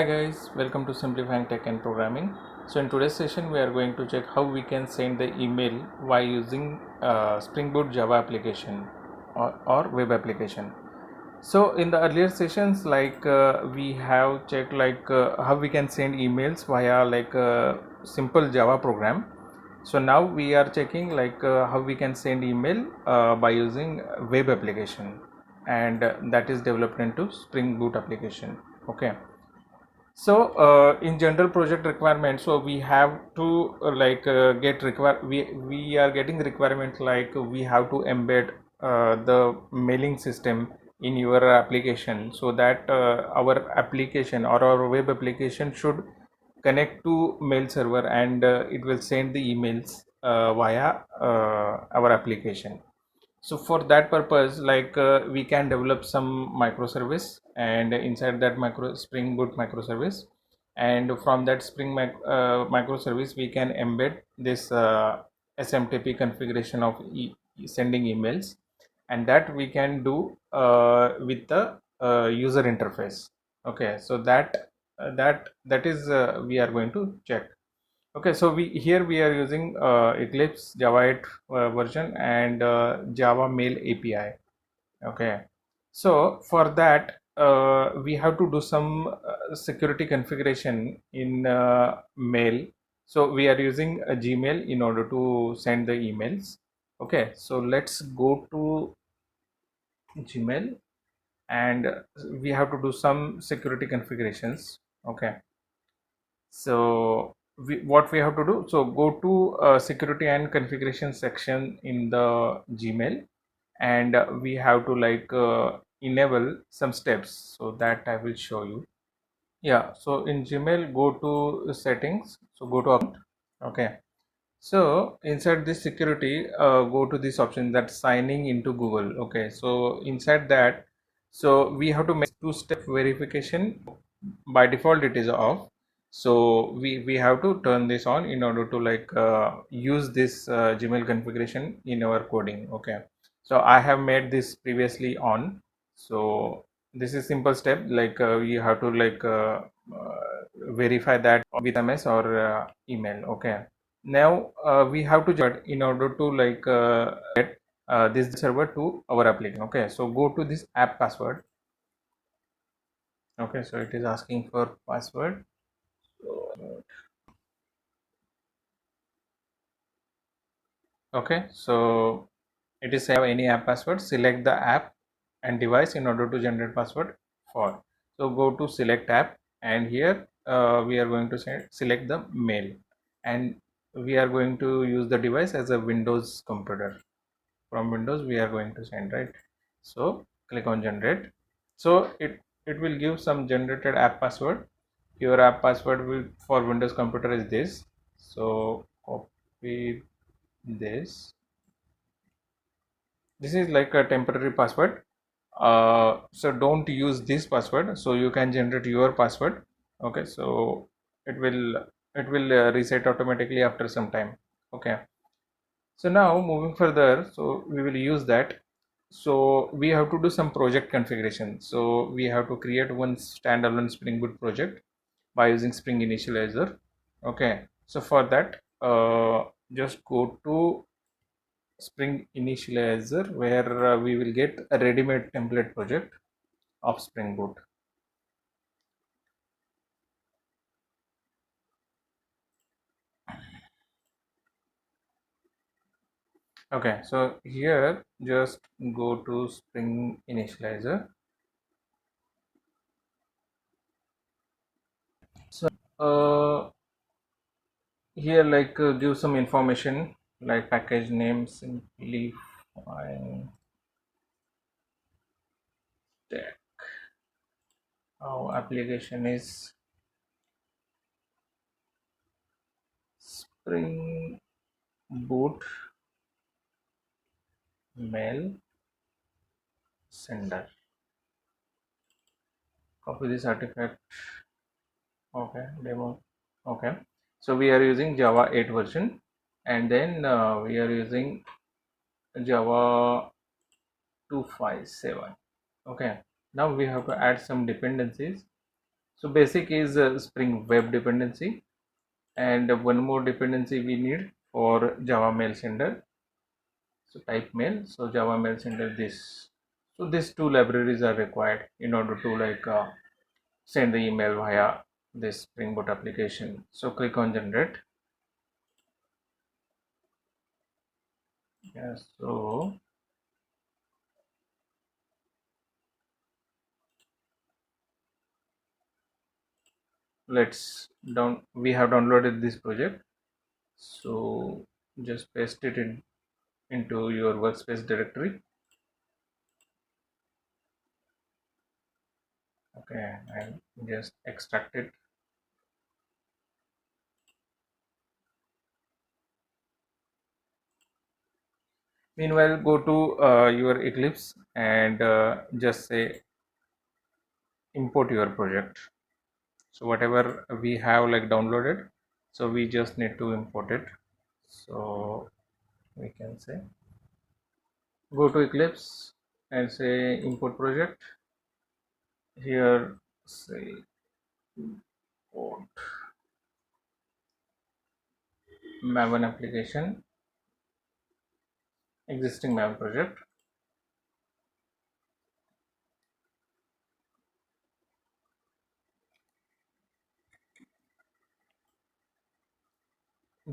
Hi guys, welcome to Simplifying Tech and Programming. So in today's session we are going to check how we can send the email while using Spring Boot Java application or web application. So in the earlier sessions we have checked how we can send emails via simple Java program. So now we are checking how we can send email by using web application, and that is developed into Spring Boot application. Okay. So in general project requirements, so we have to get require we are getting the requirement like we have to embed the mailing system in your application, so that our application or our web application should connect to mail server, and it will send the emails via our application. So for that purpose, we can develop some microservice, and inside that Spring Boot microservice, and from that microservice we can embed this SMTP configuration of sending emails, and that we can do with the user interface. Okay, so that is we are going to check. Okay, so we are using Eclipse Java 8 version and Java Mail API. Okay, so for that we have to do some security configuration in Mail. So we are using a Gmail in order to send the emails. Okay, so let's go to Gmail, and we have to do some security configurations. Okay, so what we have to do, so go to security and configuration section in the Gmail, and we have to enable some steps, so that I will show you. Yeah, so in Gmail, go to settings, so go to account. Okay, so inside this security, go to this option, that signing into Google. Okay, so inside that, so we have to make two-step verification. By default it is off, so we have to turn this on in order to use this Gmail configuration in our coding. Okay, so I have made this previously on. So this is simple step, you have to verify that with MS or email. Okay, now we have to in order to get this server to our application. Okay, so go to this app password. Okay, so it is asking for password. Okay, so it is have any app password, select the app and device in order to generate password for. So go to select app, and here we are going to select the mail, and we are going to use the device as a Windows computer. From Windows we are going to send, right? So click on generate. So it will give some generated app password. Your app password will for Windows computer is this. So copy this. This is like a temporary password, so don't use this password, so you can generate your password. Okay, so it will reset automatically after some time. Okay, so now moving further, so we will use that. So we have to do some project configuration, so we have to create one standalone Spring Boot project by using Spring Initializer. Okay, so for that just go to Spring Initializer, where we will get a ready-made template project of Spring Boot. Okay, so here just go to Spring Initializer. So here give some information like package name, Simplified Tech. Our application is Spring Boot Mail Sender. Copy this artifact. Okay, demo. Okay, so we are using Java 8 version, and then we are using Java 257. Okay, now we have to add some dependencies. So basic is Spring Web dependency, and one more dependency we need for Java mail sender. So type mail, so Java mail sender this. So these two libraries are required in order to send the email via this Spring Boot application. So click on generate. Yeah, so let's down. We have downloaded this project. So just paste it into your workspace directory. Okay, and just extract it. Meanwhile, go to your Eclipse and just say import your project. So whatever we have downloaded, so we just need to import it. So we can say go to Eclipse and say import project. Here say import Maven application, existing Maven project.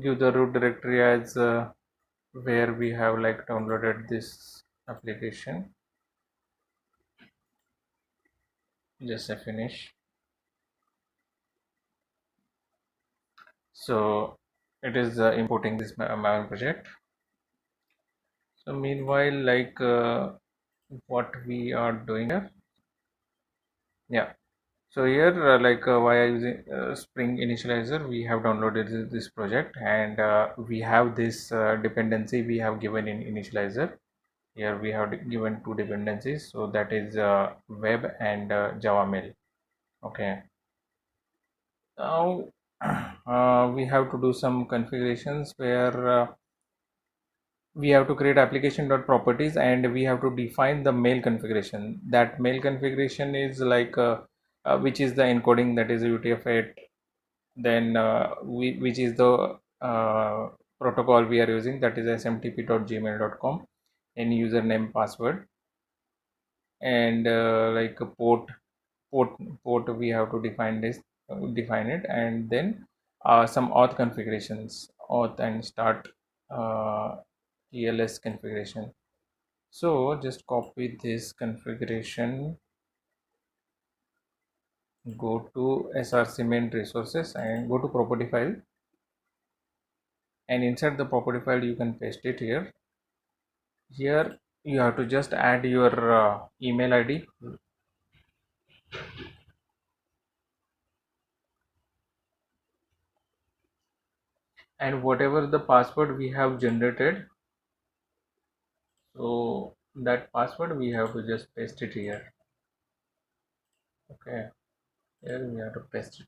Give the root directory as where we have downloaded this application. Just say finish. So it is importing this Maven project. So meanwhile, what we are doing here, yeah. So here, via using Spring Initializer, we have downloaded this project, and we have this dependency we have given in Initializer. Here we have given two dependencies, so that is web and Java mail. Okay. Now we have to do some configurations where we have to create application.properties, and we have to define the mail configuration. That mail configuration is which is the encoding, that is UTF-8, then which is the protocol we are using, that is smtp.gmail.com, and username, password, and like a port port we have to define it, and then some auth configurations, auth and start TLS configuration. So just copy this configuration, go to src main resources and go to property file, and inside the property file you can paste it here. Here you have to just add your email ID, and whatever the password we have generated, so that password we have to just paste it here. Okay, here we have to paste it.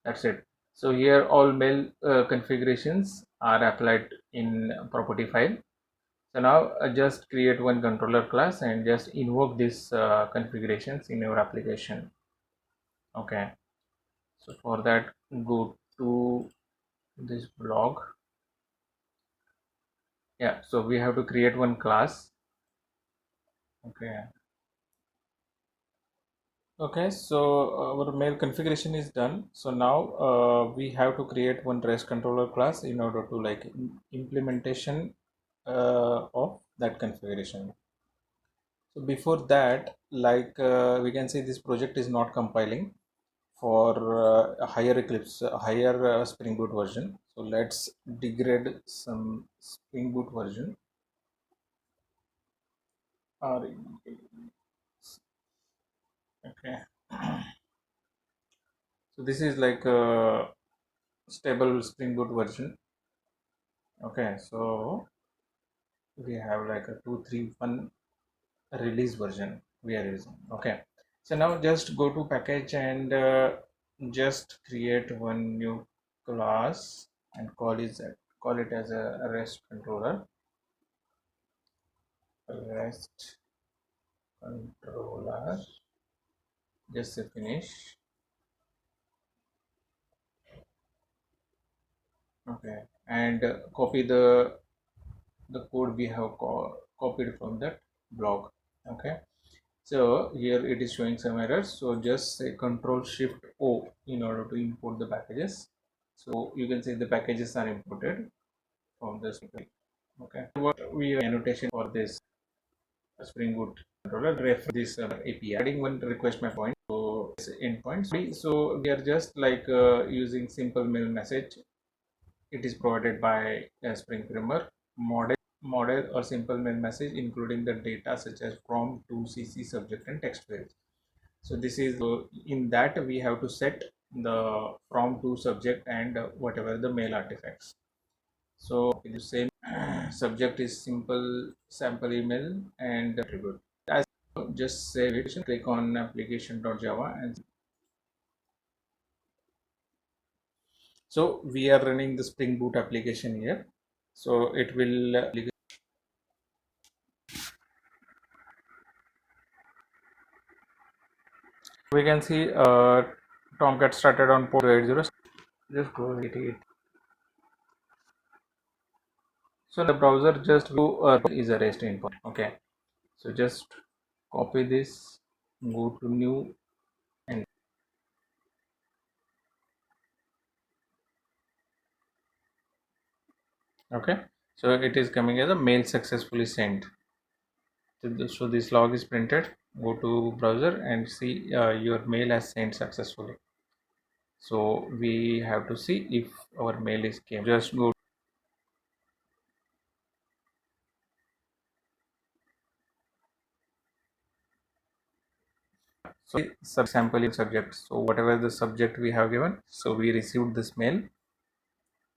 That's it. So here all mail configurations are applied in property file. So now just create one controller class and just invoke these configurations in your application. Okay, so for that, go to this blog. Yeah, so we have to create one class. Okay, so our mail configuration is done. So now we have to create one REST controller class in order to implementation of that configuration. So before that, we can see this project is not compiling for a higher Eclipse, a higher Spring Boot version. So let's degrade some Spring Boot version. Okay. So this is like a stable Spring Boot version. Okay, so we have like a 2.3.1 release version we are using. Okay, so now just go to package and just create one new class and call it as a REST controller. REST controller just say finish. Okay, and copy the code we have copied from that blog. Okay, so here it is showing some errors, so just say Control Shift O in order to import the packages. So you can see the packages are imported from this. Okay, what we annotation for this Spring Boot controller refer this API. Adding one request my point, so endpoints. So we are just like using simple mail message. It is provided by Spring Framework model or simple mail message, including the data such as from, to, CC, subject, and text fields. So this is in that we have to set the from, to, subject, and whatever the mail artifacts. So the same subject is simple sample email and attribute. As just save it, click on application.java, and so we are running the Spring Boot application here. So it will we can see Tomcat started on port 80. Just go 88. So the browser just go is a REST endpoint. Okay, so just copy this, go to new, and okay, so it is coming as a mail successfully sent. So this log is printed. Go to browser and see your mail has sent successfully. So we have to see if our mail is came. Just go. So sample subject. So whatever the subject we have given, so we received this mail.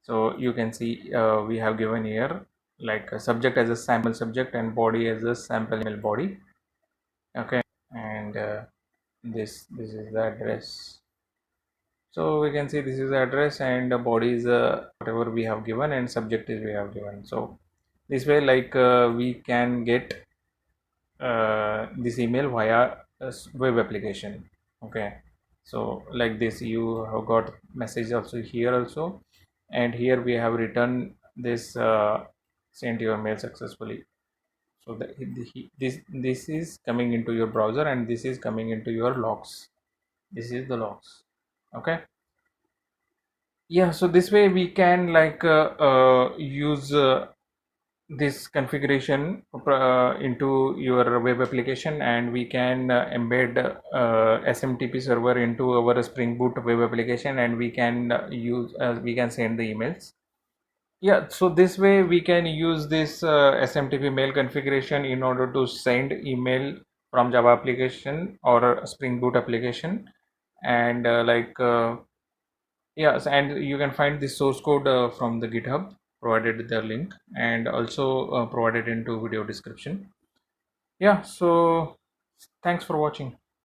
So you can see we have given here like a subject as a sample subject and body as a sample email body. Okay, and this is the address. So we can see this is the address, and the body is whatever we have given, and subject is we have given. So this way, like we can get this email via a web application. Okay, so like this you have got message also here also, and here we have written this sent your mail successfully. So this is coming into your browser, and this is coming into your logs. This is the logs. Okay, yeah, so this way we can like use this configuration into your web application, and we can embed SMTP server into our Spring Boot web application, and we can we can send the emails. Yeah, so this way we can use this SMTP mail configuration in order to send email from Java application or Spring Boot application, and yes, and you can find the source code from the GitHub, provided the link, and also provided into video description. Yeah, so thanks for watching.